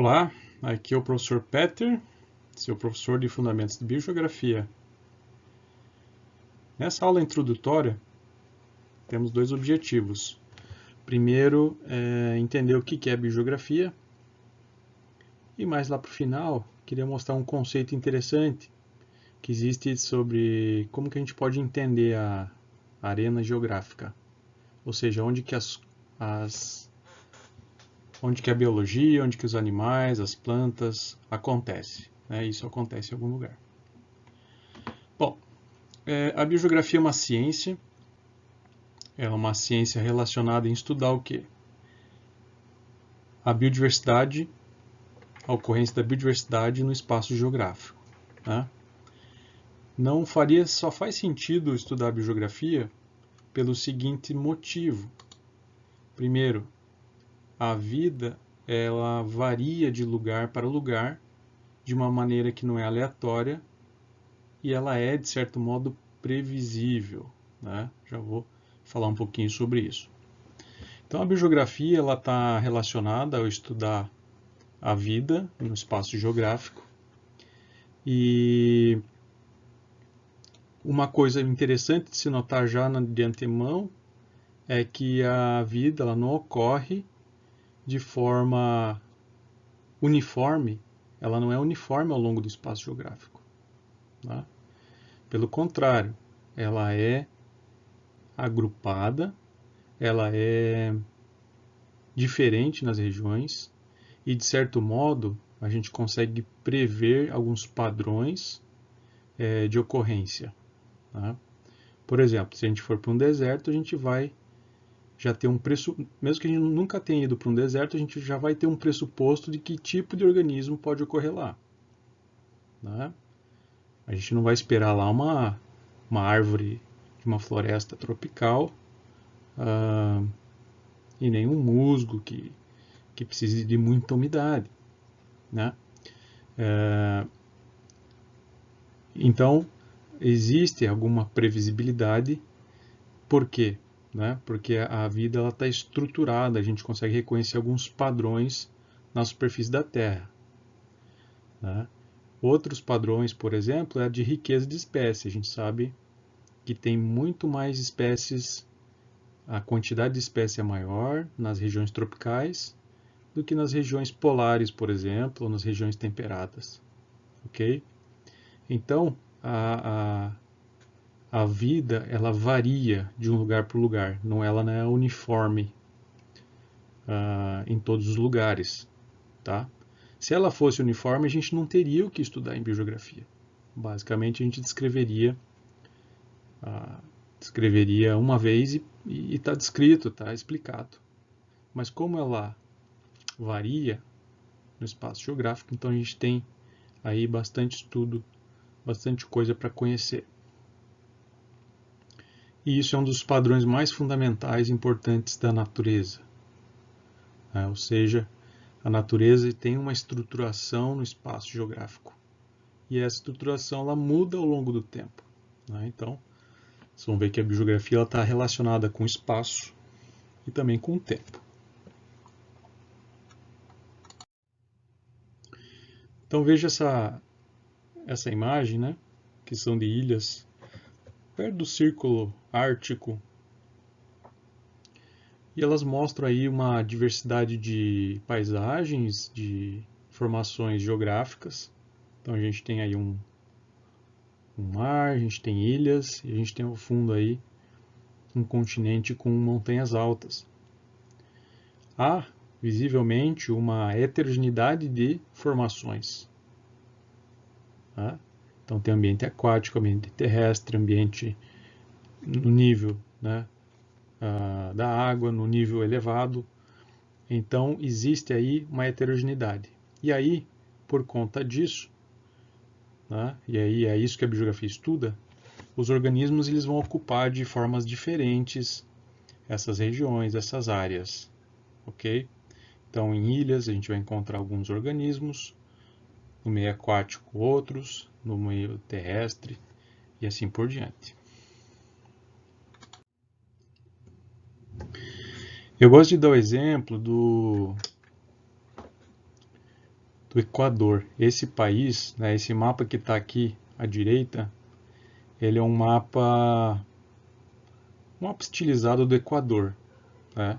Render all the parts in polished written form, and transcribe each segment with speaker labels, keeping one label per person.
Speaker 1: Olá, aqui é o professor Peter, seu professor de Fundamentos de Biogeografia. Nessa aula introdutória, temos dois objetivos. Primeiro, entender o que é biogeografia, e mais lá para o final, queria mostrar um conceito interessante que existe sobre como que a gente pode entender a arena geográfica, ou seja, onde que onde que a biologia, onde que os animais, as plantas acontece, né? Isso acontece em algum lugar. Bom, a biogeografia é uma ciência. É uma ciência relacionada em estudar o quê? A biodiversidade, a ocorrência da biodiversidade no espaço geográfico. Né? Só faz sentido estudar a biogeografia pelo seguinte motivo. Primeiro, a vida ela varia de lugar para lugar de uma maneira que não é aleatória e ela é, de certo modo, previsível. Né? Já vou falar um pouquinho sobre isso. Então, a biogeografia está relacionada ao estudar a vida no espaço geográfico. E uma coisa interessante de se notar já de antemão é que a vida ela não ocorre de forma uniforme, ela não é uniforme ao longo do espaço geográfico. Tá? Pelo contrário, ela é agrupada, ela é diferente nas regiões e, de certo modo, a gente consegue prever alguns padrões de ocorrência. Tá? Por exemplo, se a gente for para um deserto, a gente vai já ter mesmo que a gente nunca tenha ido para um deserto, a gente já vai ter um pressuposto de que tipo de organismo pode ocorrer lá. Né? A gente não vai esperar lá uma árvore de uma floresta tropical e nem um musgo que precise de muita umidade. Né? Então, existe alguma previsibilidade. Por quê? Né? Porque a vida está estruturada, a gente consegue reconhecer alguns padrões na superfície da Terra. Né? Outros padrões, por exemplo, é a de riqueza de espécies. A gente sabe que tem muito mais espécies, a quantidade de espécies é maior nas regiões tropicais do que nas regiões polares, por exemplo, ou nas regiões temperadas. Ok? Então, a vida ela varia de um lugar para o lugar, ela não é uniforme em todos os lugares. Tá? Se ela fosse uniforme, a gente não teria o que estudar em biogeografia. Basicamente, a gente descreveria uma vez e está descrito, está explicado. Mas como ela varia no espaço geográfico, então a gente tem aí bastante estudo, bastante coisa para conhecer. E isso é um dos padrões mais fundamentais e importantes da natureza. Ou seja, a natureza tem uma estruturação no espaço geográfico. E essa estruturação ela muda ao longo do tempo. Então, vocês vão ver que a biogeografia está relacionada com o espaço e também com o tempo. Então veja essa imagem, né, que são de ilhas perto do círculo ártico. E elas mostram aí uma diversidade de paisagens, de formações geográficas. Então a gente tem aí um mar, a gente tem ilhas e a gente tem ao fundo aí um continente com montanhas altas. Há visivelmente uma heterogeneidade de formações. Tá? Então tem ambiente aquático, ambiente terrestre, ambiente no nível, né, da água, no nível elevado. Então existe aí uma heterogeneidade. E aí, por conta disso, né, e aí é isso que a biogeografia estuda, os organismos eles vão ocupar de formas diferentes essas regiões, essas áreas. Ok? Então, em ilhas, a gente vai encontrar alguns organismos, no meio aquático outros, no meio terrestre e assim por diante. Eu gosto de dar o exemplo do Equador. Esse país, né, esse mapa que está aqui à direita, ele é um mapa estilizado do Equador, né,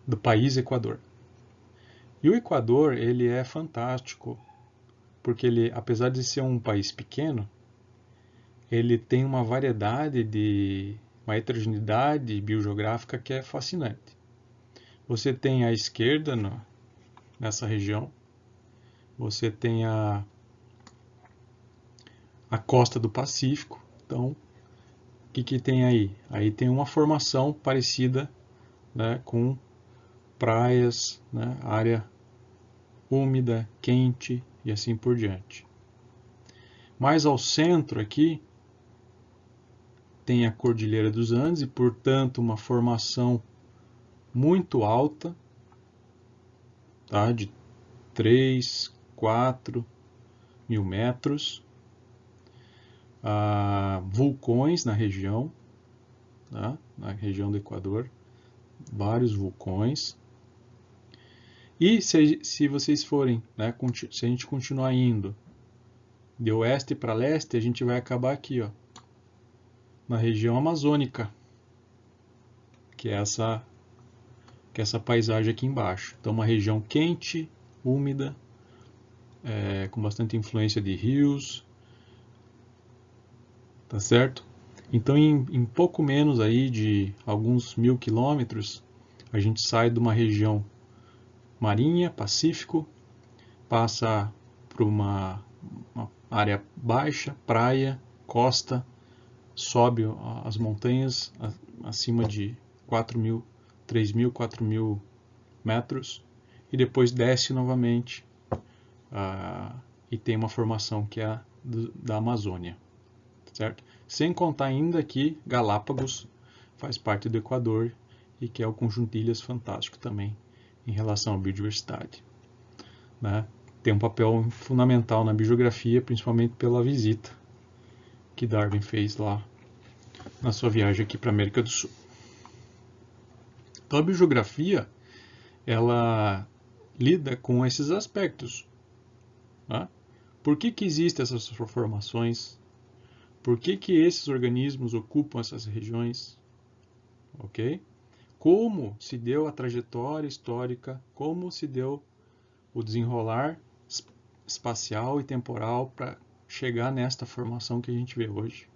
Speaker 1: do país Equador. E o Equador, ele é fantástico, porque ele, apesar de ser um país pequeno, ele tem uma variedade uma heterogeneidade biogeográfica que é fascinante. Você tem à esquerda, nessa região, você tem a costa do Pacífico. Então, o que tem aí? Aí tem uma formação parecida, né, com praias, né, área úmida, quente e assim por diante. Mais ao centro aqui tem a Cordilheira dos Andes e, portanto, uma formação muito alta, tá, de 3, 4 mil metros. Vulcões na região, tá, na região do Equador, vários vulcões. E se vocês forem, né, se a gente continuar indo de oeste para leste, a gente vai acabar aqui, ó, na região amazônica, que é essa paisagem aqui embaixo. Então, uma região quente, úmida, com bastante influência de rios, tá certo? Então, em pouco menos aí de alguns 1000 quilômetros, a gente sai de uma região marinha, Pacífico, passa para uma área baixa, praia, costa, sobe as montanhas acima de 4.000, 3.000, 4.000 metros e depois desce novamente e tem uma formação que é da Amazônia, certo? Sem contar ainda que Galápagos faz parte do Equador e que é o conjunto de ilhas fantástico também em relação à biodiversidade, né? Tem um papel fundamental na biogeografia, principalmente pela visita que Darwin fez lá na sua viagem aqui para a América do Sul. Então a biogeografia, ela lida com esses aspectos, né? Por que existem essas formações? Por que esses organismos ocupam essas regiões? Ok? Como se deu a trajetória histórica, como se deu o desenrolar espacial e temporal para chegar nesta formação que a gente vê hoje.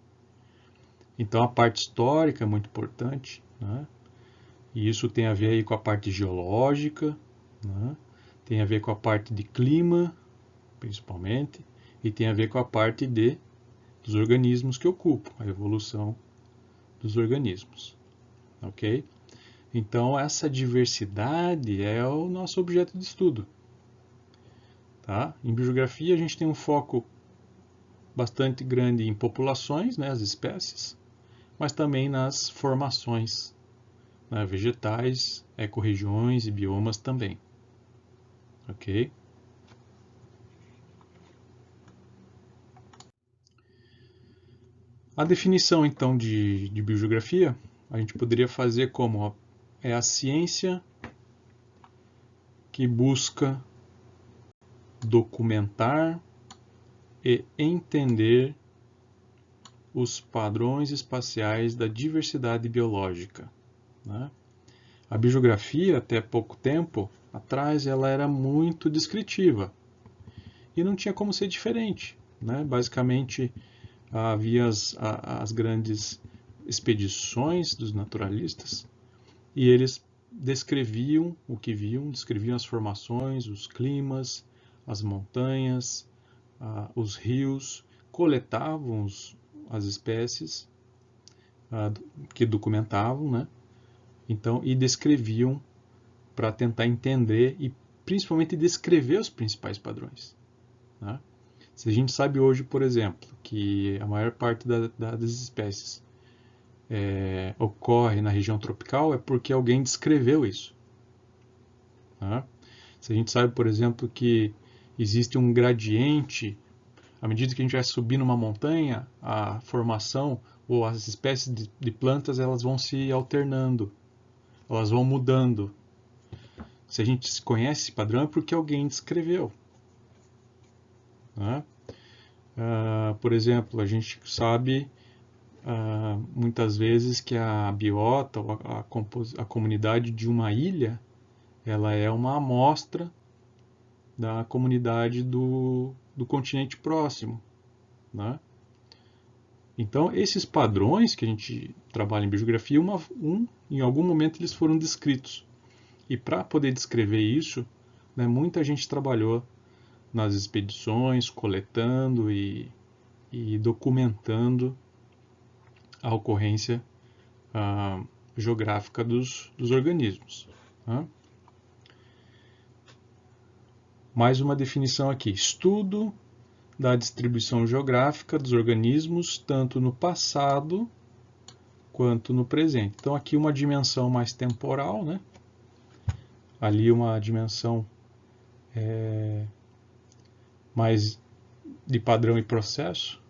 Speaker 1: Então a parte histórica é muito importante, né? E isso tem a ver aí com a parte geológica, né? Tem a ver com a parte de clima, principalmente, e tem a ver com a parte dos organismos que ocupam, a evolução dos organismos, ok? Então essa diversidade é o nosso objeto de estudo, tá? Em biogeografia a gente tem um foco bastante grande em populações, né, as espécies, mas também nas formações, né, vegetais, ecorregiões e biomas também, ok? A definição então de biogeografia a gente poderia fazer como, ó, é a ciência que busca documentar e entender os padrões espaciais da diversidade biológica, né? A biogeografia, até pouco tempo atrás, ela era muito descritiva e não tinha como ser diferente, né? Basicamente, havia as grandes expedições dos naturalistas e eles descreviam o que viam, descreviam as formações, os climas, as montanhas, os rios, coletavam as espécies que documentavam, né? Então, e descreviam para tentar entender e principalmente descrever os principais padrões, né? Se a gente sabe hoje, por exemplo, que a maior parte das espécies ocorre na região tropical, é porque alguém descreveu isso, né? Se a gente sabe, por exemplo, que existe um gradiente, à medida que a gente vai subir numa montanha, a formação ou as espécies de plantas elas vão se alternando, elas vão mudando. Se a gente conhece esse padrão é porque alguém descreveu, né? Por exemplo, a gente sabe muitas vezes que a biota, ou a comunidade de uma ilha, ela é uma amostra da comunidade do continente próximo, né? Então, esses padrões que a gente trabalha em biogeografia, em algum momento eles foram descritos. E para poder descrever isso, né, muita gente trabalhou nas expedições, coletando e documentando a ocorrência geográfica dos organismos. Né? Mais uma definição aqui: estudo da distribuição geográfica dos organismos, tanto no passado quanto no presente. Então, aqui uma dimensão mais temporal, né? Ali uma dimensão mais de padrão e processo,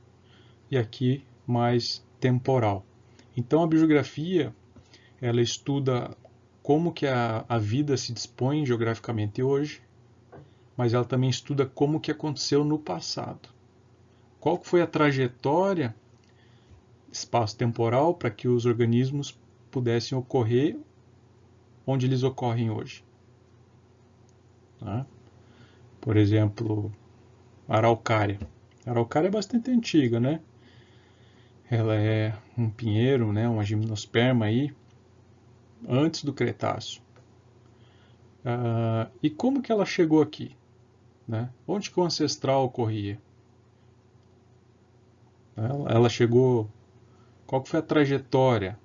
Speaker 1: e aqui mais temporal. Então, a biogeografia, ela estuda como que a vida se dispõe geograficamente hoje, mas ela também estuda como que aconteceu no passado. Qual foi a trajetória espaço-temporal para que os organismos pudessem ocorrer onde eles ocorrem hoje. Tá? Por exemplo, a araucária. A araucária é bastante antiga, né? Ela é um pinheiro, né? Uma gimnosperma aí, antes do Cretáceo. E como que ela chegou aqui? Né? Onde que o ancestral ocorria? Ela chegou... Qual que foi a trajetória?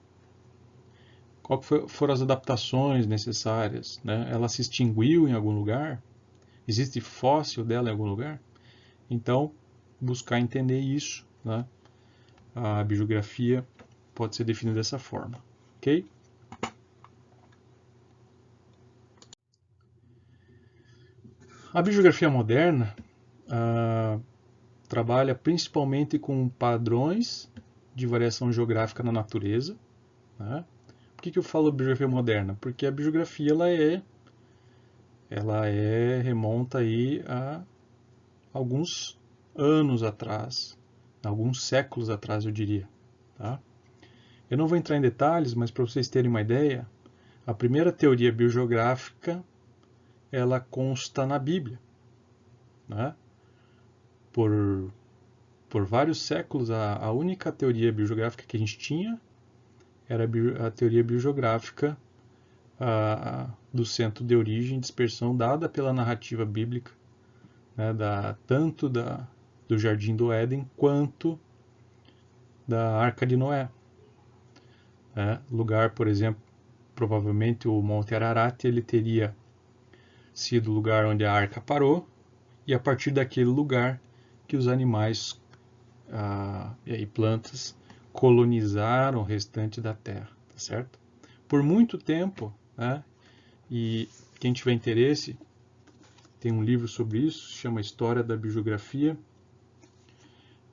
Speaker 1: Qual que foram as adaptações necessárias? Né? Ela se extinguiu em algum lugar? Existe fóssil dela em algum lugar? Então, buscar entender isso, né? A biogeografia pode ser definida dessa forma, ok? A biogeografia moderna trabalha principalmente com padrões de variação geográfica na natureza. Né? Por que eu falo biogeografia moderna? Porque a biogeografia ela remonta aí a alguns anos atrás, alguns séculos atrás, eu diria. Tá? Eu não vou entrar em detalhes, mas para vocês terem uma ideia, a primeira teoria biogeográfica ela consta na Bíblia. Né? Por vários séculos, a única teoria biogeográfica que a gente tinha era a teoria biogeográfica do centro de origem e dispersão dada pela narrativa bíblica, né, tanto do Jardim do Éden quanto da Arca de Noé. Lugar, por exemplo, provavelmente o Monte Ararat, ele teria sido o lugar onde a arca parou, e a partir daquele lugar que os animais e plantas colonizaram o restante da Terra, tá certo? Por muito tempo, né, e quem tiver interesse, tem um livro sobre isso, chama História da Biogeografia,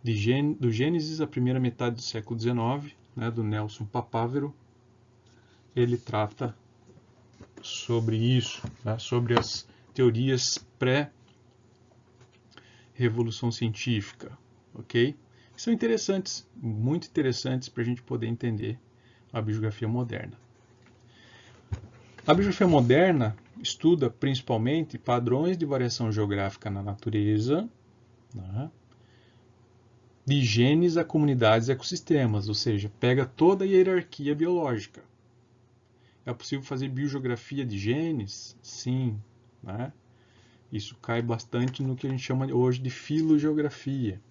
Speaker 1: do Gênesis à primeira metade do século XIX, né, do Nelson Papávero. Ele trata sobre isso, né, sobre as teorias pré-revolução científica, ok? São interessantes, muito interessantes para a gente poder entender a biogeografia moderna. A biogeografia moderna estuda principalmente padrões de variação geográfica na natureza, né, de genes a comunidades e ecossistemas, ou seja, pega toda a hierarquia biológica. É possível fazer biogeografia de genes? Sim. Né? Isso cai bastante no que a gente chama hoje de filogeografia.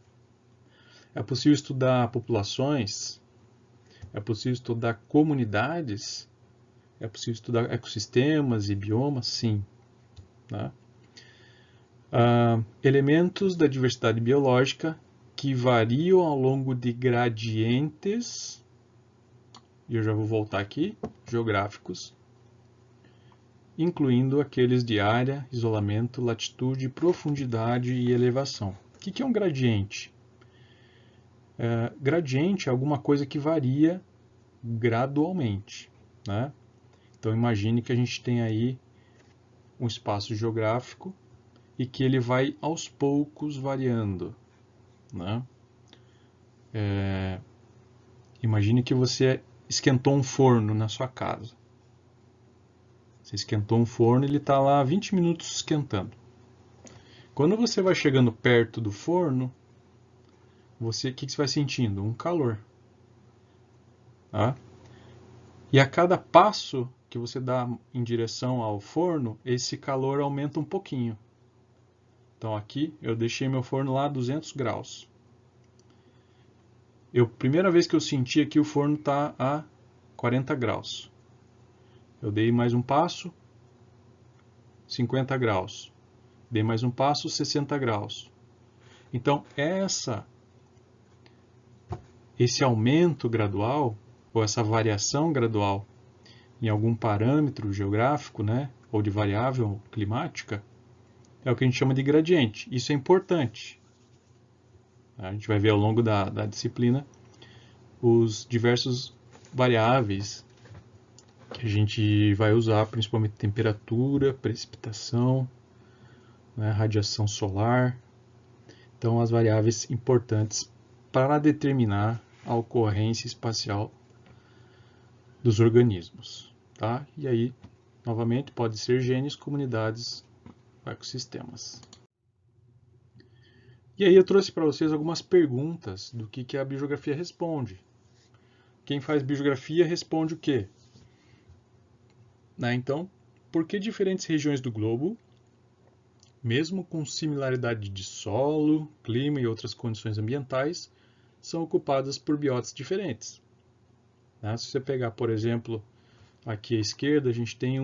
Speaker 1: É possível estudar populações? É possível estudar comunidades? É possível estudar ecossistemas e biomas? Sim. Né? Elementos da diversidade biológica que variam ao longo de gradientes, e eu já vou voltar aqui, geográficos, incluindo aqueles de área, isolamento, latitude, profundidade e elevação. O que é um gradiente? Gradiente é alguma coisa que varia gradualmente. Né? Então imagine que a gente tem aí um espaço geográfico e que ele vai aos poucos variando, né? Imagine que você esquentou um forno na sua casa. Você esquentou um forno e ele está lá 20 minutos esquentando. Quando você vai chegando perto do forno, o que você vai sentindo? Um calor. Tá? E a cada passo que você dá em direção ao forno, esse calor aumenta um pouquinho. Então aqui eu deixei meu forno lá a 200 graus. Primeira vez que eu senti aqui, o forno está a 40 graus. Eu dei mais um passo, 50 graus. Dei mais um passo, 60 graus. Então esse aumento gradual, ou essa variação gradual em algum parâmetro geográfico, né, ou de variável climática, é o que a gente chama de gradiente. Isso é importante. A gente vai ver ao longo da disciplina os diversos variáveis que a gente vai usar, principalmente temperatura, precipitação, né, radiação solar. Então, as variáveis importantes para determinar a ocorrência espacial dos organismos. Tá? E aí, novamente, pode ser genes, comunidades, ecossistemas. E aí eu trouxe para vocês algumas perguntas do que a biogeografia responde. Quem faz biogeografia responde o quê? Né? Então, por que diferentes regiões do globo, mesmo com similaridade de solo, clima e outras condições ambientais, são ocupadas por biotas diferentes? Né? Se você pegar, por exemplo, aqui à esquerda, a gente tem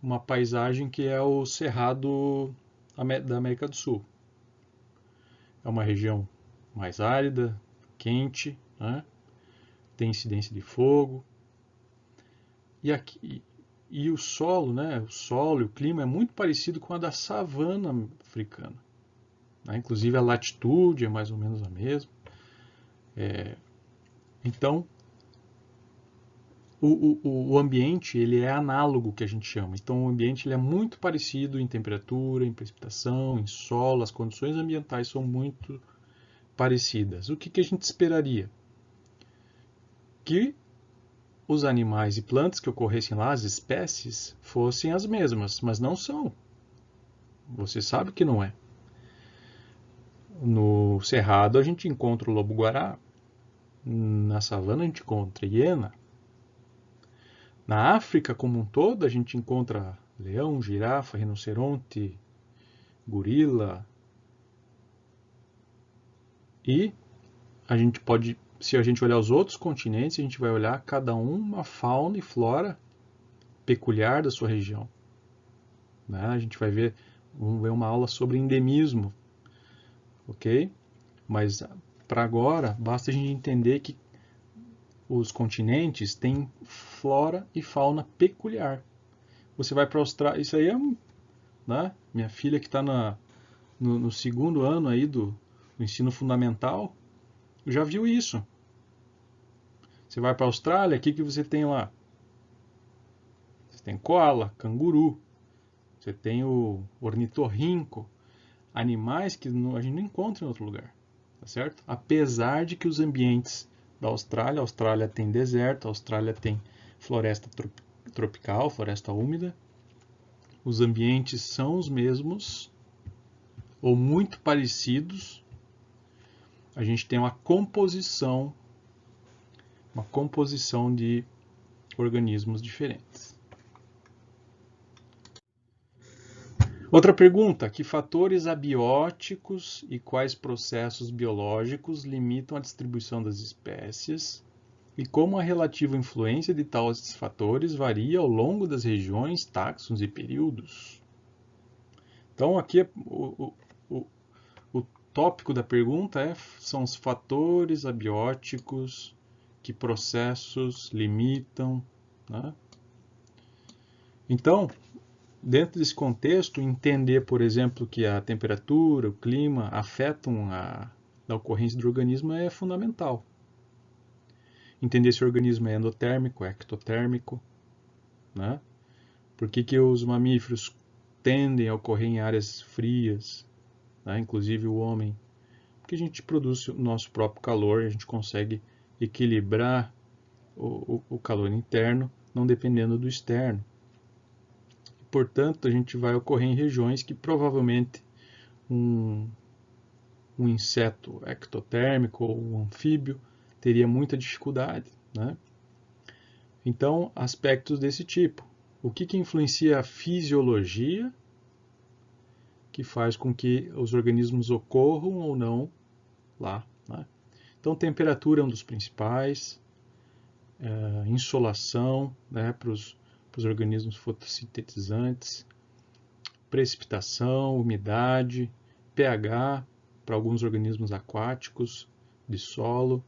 Speaker 1: uma paisagem que é o Cerrado da América do Sul. É uma região mais árida, quente, né? Tem incidência de fogo. E o solo, né? O solo e o clima é muito parecido com a da savana africana. Né? Inclusive a latitude é mais ou menos a mesma. Então, o ambiente ele é análogo, que a gente chama. Então, o ambiente ele é muito parecido em temperatura, em precipitação, em solo. As condições ambientais são muito parecidas. O que a gente esperaria? Que os animais e plantas que ocorressem lá, as espécies, fossem as mesmas, mas não são. Você sabe que não é. No Cerrado a gente encontra o lobo-guará, na savana a gente encontra hiena. Na África como um todo a gente encontra leão, girafa, rinoceronte, gorila. E a gente pode, se a gente olhar os outros continentes, a gente vai olhar cada uma fauna e flora peculiar da sua região. Né? A gente vai ver, vamos ver uma aula sobre endemismo, ok? Mas para agora, basta a gente entender que os continentes têm flora e fauna peculiar. Você vai para a Austrália, isso aí é, né? Minha filha que está no segundo ano aí do ensino fundamental, já viu isso. Você vai para a Austrália, o que você tem lá? Você tem koala, canguru, você tem o ornitorrinco, animais que a gente não encontra em outro lugar, tá certo? Apesar de que os ambientes da Austrália, a Austrália tem deserto, a Austrália tem floresta tropical, floresta úmida, os ambientes são os mesmos ou muito parecidos. A gente tem uma composição de organismos diferentes. Outra pergunta: que fatores abióticos e quais processos biológicos limitam a distribuição das espécies e como a relativa influência de tais fatores varia ao longo das regiões, táxons e períodos? Então aqui o tópico da pergunta são os fatores abióticos, que processos limitam, né? Então, dentro desse contexto, entender, por exemplo, que a temperatura, o clima afetam a ocorrência do organismo é fundamental. Entender se o organismo é endotérmico, ectotérmico, né? Por que os mamíferos tendem a ocorrer em áreas frias, né? Inclusive o homem, porque a gente produz o nosso próprio calor, a gente consegue equilibrar o calor interno, não dependendo do externo. Portanto, a gente vai ocorrer em regiões que provavelmente um inseto ectotérmico ou um anfíbio teria muita dificuldade, né? Então, aspectos desse tipo. O que influencia a fisiologia, que faz com que os organismos ocorram ou não lá, né? Então, temperatura é um dos principais, insolação, né, para os organismos fotossintetizantes, precipitação, umidade, pH para alguns organismos aquáticos, de solo,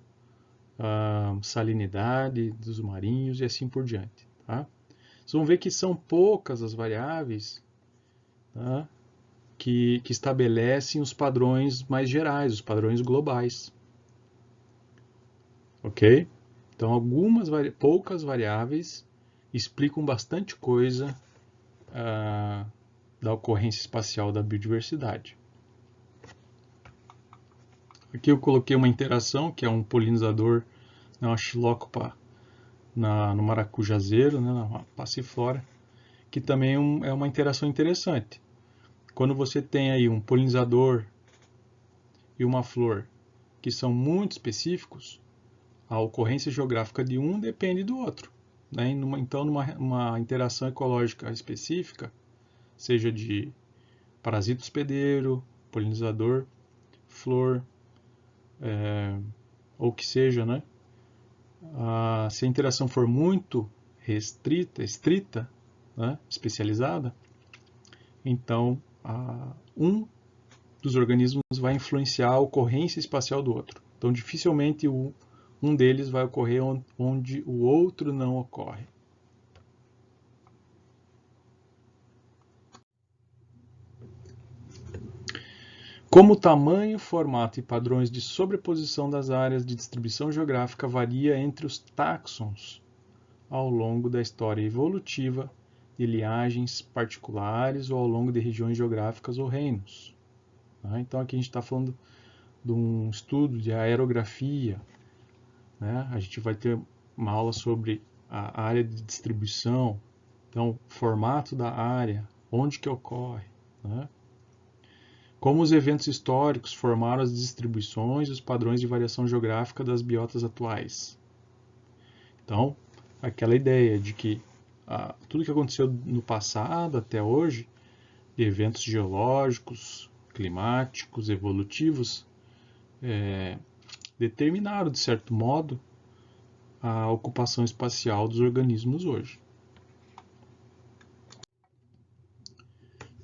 Speaker 1: salinidade dos marinhos e assim por diante. Tá? Vocês vão ver que são poucas as variáveis, tá, que estabelecem os padrões mais gerais, os padrões globais. Ok? Então, poucas variáveis explicam bastante coisa da ocorrência espacial da biodiversidade. Aqui eu coloquei uma interação, que é um polinizador, uma xilócopa no maracujazeiro, né, na passiflora, que também é uma interação interessante. Quando você tem aí um polinizador e uma flor que são muito específicos, a ocorrência geográfica de um depende do outro. Né? Então, numa interação ecológica específica, seja de parasita hospedeiro, polinizador, flor, ou que seja, né? Se a interação for muito estrita, né? Especializada, então um dos organismos vai influenciar a ocorrência espacial do outro. Então, dificilmente um deles vai ocorrer onde o outro não ocorre. Como o tamanho, formato e padrões de sobreposição das áreas de distribuição geográfica varia entre os táxons ao longo da história evolutiva de linhagens particulares ou ao longo de regiões geográficas ou reinos. Então aqui a gente está falando de um estudo de aerografia. A gente vai ter uma aula sobre a área de distribuição, então formato da área, onde que ocorre, como os eventos históricos formaram as distribuições e os padrões de variação geográfica das biotas atuais. Então, aquela ideia de que tudo que aconteceu no passado até hoje, de eventos geológicos, climáticos, evolutivos, determinaram, de certo modo, a ocupação espacial dos organismos hoje.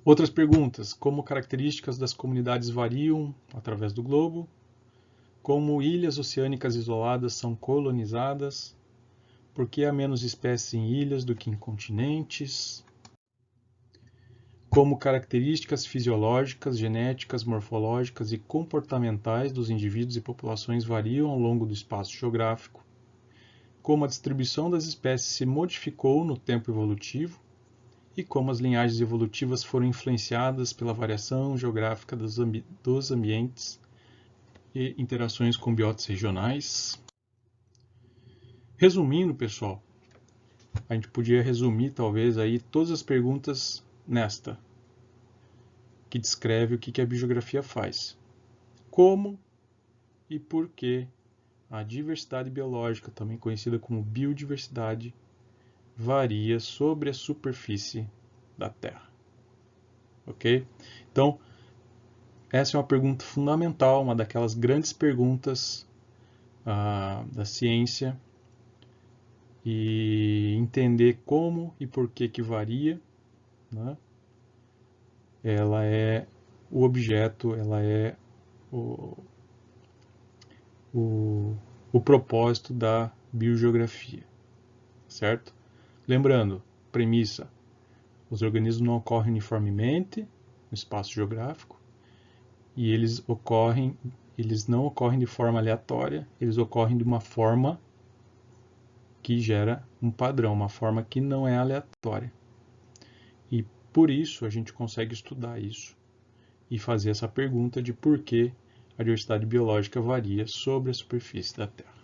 Speaker 1: Outras perguntas, como características das comunidades variam através do globo, como ilhas oceânicas isoladas são colonizadas, por que há menos espécies em ilhas do que em continentes, como características fisiológicas, genéticas, morfológicas e comportamentais dos indivíduos e populações variam ao longo do espaço geográfico, como a distribuição das espécies se modificou no tempo evolutivo e como as linhagens evolutivas foram influenciadas pela variação geográfica dos ambientes e interações com biotas regionais. Resumindo, pessoal, a gente podia resumir talvez aí todas as perguntas nesta, que descreve o que a biogeografia faz. Como e por que a diversidade biológica, também conhecida como biodiversidade, varia sobre a superfície da Terra. Ok? Então, essa é uma pergunta fundamental, uma daquelas grandes perguntas da ciência, e entender como e por que varia, né? Ela é o objeto, ela é o propósito da biogeografia, certo? Lembrando, premissa, os organismos não ocorrem uniformemente no espaço geográfico e eles não ocorrem de forma aleatória, eles ocorrem de uma forma que gera um padrão, uma forma que não é aleatória. E Por isso, a gente consegue estudar isso e fazer essa pergunta de por que a diversidade biológica varia sobre a superfície da Terra.